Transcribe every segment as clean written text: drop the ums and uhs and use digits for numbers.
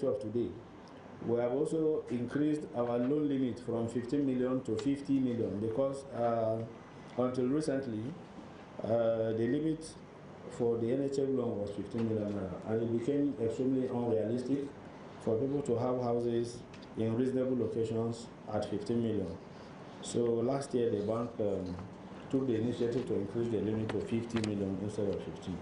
reality of today. We have also increased our loan limit from 15 million to 50 million because until recently, the limit for the NHF loan was 15 million naira, and it became extremely unrealistic for people to have houses in reasonable locations at 15 million. So last year, the bank took the initiative to increase the limit to 50 million instead of 15.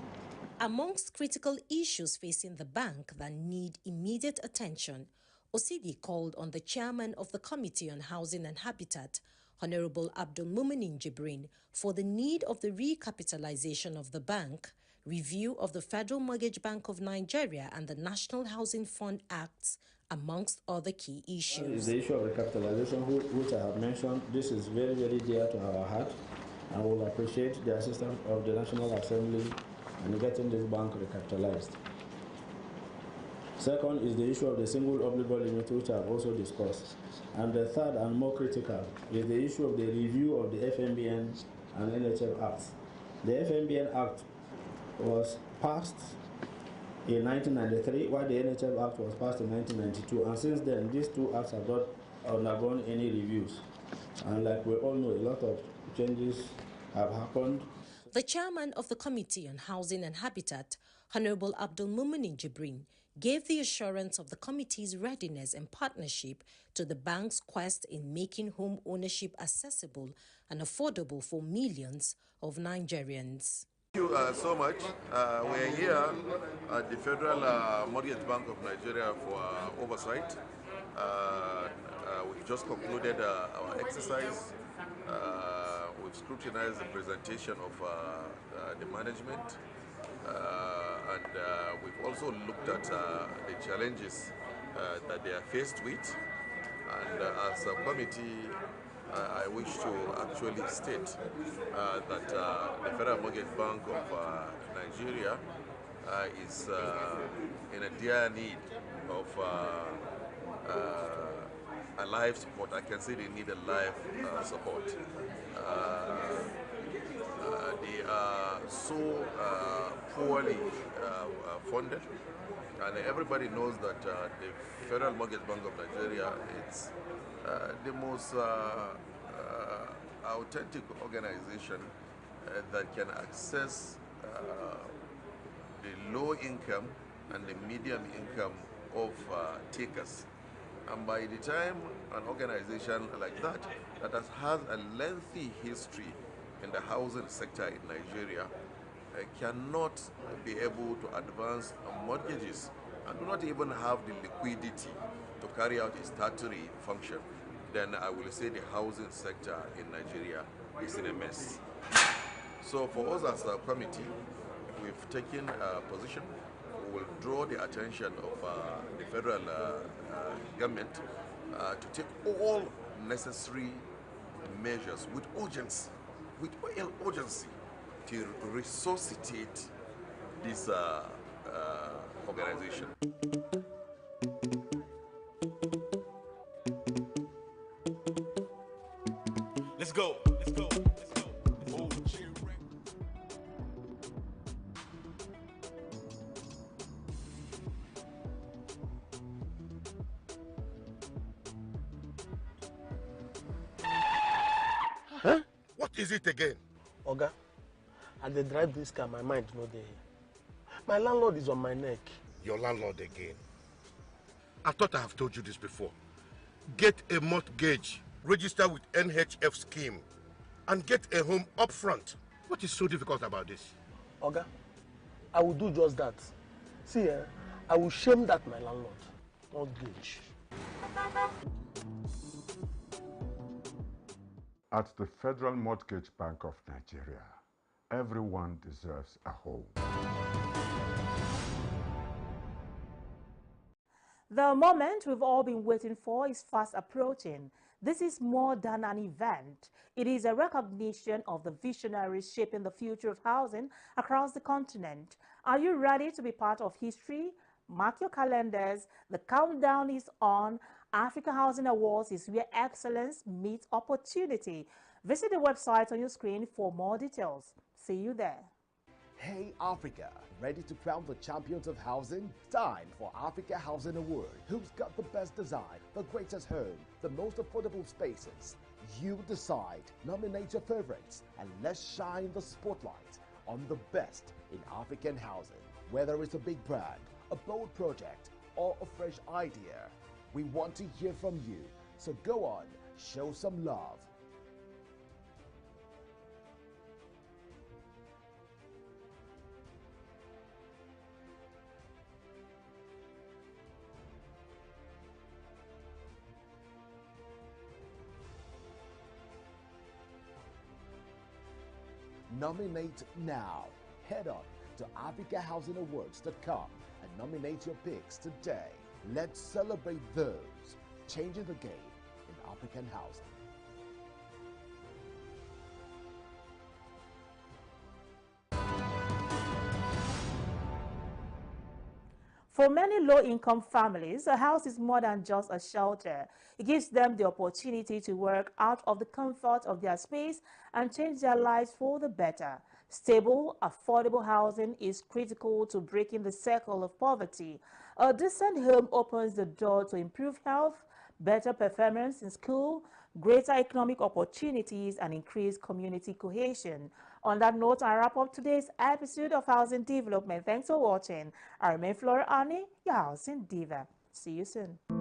Amongst critical issues facing the bank that need immediate attention, Osidi called on the chairman of the Committee on Housing and Habitat, Honorable Abdul Mumunin Jibrin, for the need of the recapitalization of the bank, review of the Federal Mortgage Bank of Nigeria and the National Housing Fund Acts, amongst other key issues. The issue of recapitalization, which I have mentioned, this is very, very dear to our heart, and we will appreciate the assistance of the National Assembly in getting this bank recapitalized. Second is the issue of the single obligor limit, which I have also discussed. And the third and more critical is the issue of the review of the FMBN and NHF Acts. The FMBN Act was passed in 1993, while the NHF Act was passed in 1992. And since then, these two acts have not undergone any reviews. And like we all know, a lot of changes have happened. The chairman of the Committee on Housing and Habitat, Honorable Abdul Mumunin Jibrin, gave the assurance of the committee's readiness and partnership to the bank's quest in making home ownership accessible and affordable for millions of Nigerians. Thank you so much. We're here at the Federal Mortgage Bank of Nigeria for oversight. We've just concluded our exercise. We've scrutinized the presentation of the management, and we've also looked at the challenges that they are faced with. And as a committee, I wish to actually state that the Federal Mortgage Bank of Nigeria is in a dire need of a life support. I can say they need a life support. They are so poorly funded, and everybody knows that the Federal Mortgage Bank of Nigeria is the most authentic organization that can access the low income and the medium income of takers. And by the time an organization like that has a lengthy history in the housing sector in Nigeria cannot be able to advance mortgages and do not even have the liquidity to carry out its statutory function, then I will say the housing sector in Nigeria is in a mess. So for us as a committee, we've taken a position. We will draw the attention of the federal government to take all necessary measures with urgency to resuscitate this organization. Let's go. Huh? What is it again? Oga, as they drive this car, my mind no dey. My landlord is on my neck. Your landlord again? I thought I have told you this before. Get a mortgage, register with NHF scheme, and get a home up front. What is so difficult about this? Oga, I will do just that. See, I will shame that my landlord. Mortgage. At the Federal Mortgage Bank of Nigeria, everyone deserves a home. The moment we've all been waiting for is fast approaching. This is more than an event. It is a recognition of the visionaries shaping the future of housing across the continent. Are you ready to be part of history? Mark your calendars. The countdown is on. Africa Housing Awards is where excellence meets opportunity. Visit the website on your screen for more details. See you there. Hey Africa, ready to crown the champions of housing? Time for Africa Housing Award. Who's got the best design, the greatest home, the most affordable spaces? You decide. Nominate your favorites and let's shine the spotlight on the best in African housing. Whether it's a big brand, a bold project, or a fresh idea, we want to hear from you. So go on, show some love. Nominate now. Head on to AfricaHousingAwards.com and nominate your picks today. Let's celebrate those changing the game in African housing. For many low-income families, a house is more than just a shelter. It gives them the opportunity to work out of the comfort of their space and change their lives for the better. Stable, affordable housing is critical to breaking the circle of poverty. A decent home opens the door to improved health, better performance in school, greater economic opportunities, and increased community cohesion. On that note, I wrap up today's episode of Housing Development. Thanks for watching. I remain Flora Ani, your Housing Diva. See you soon.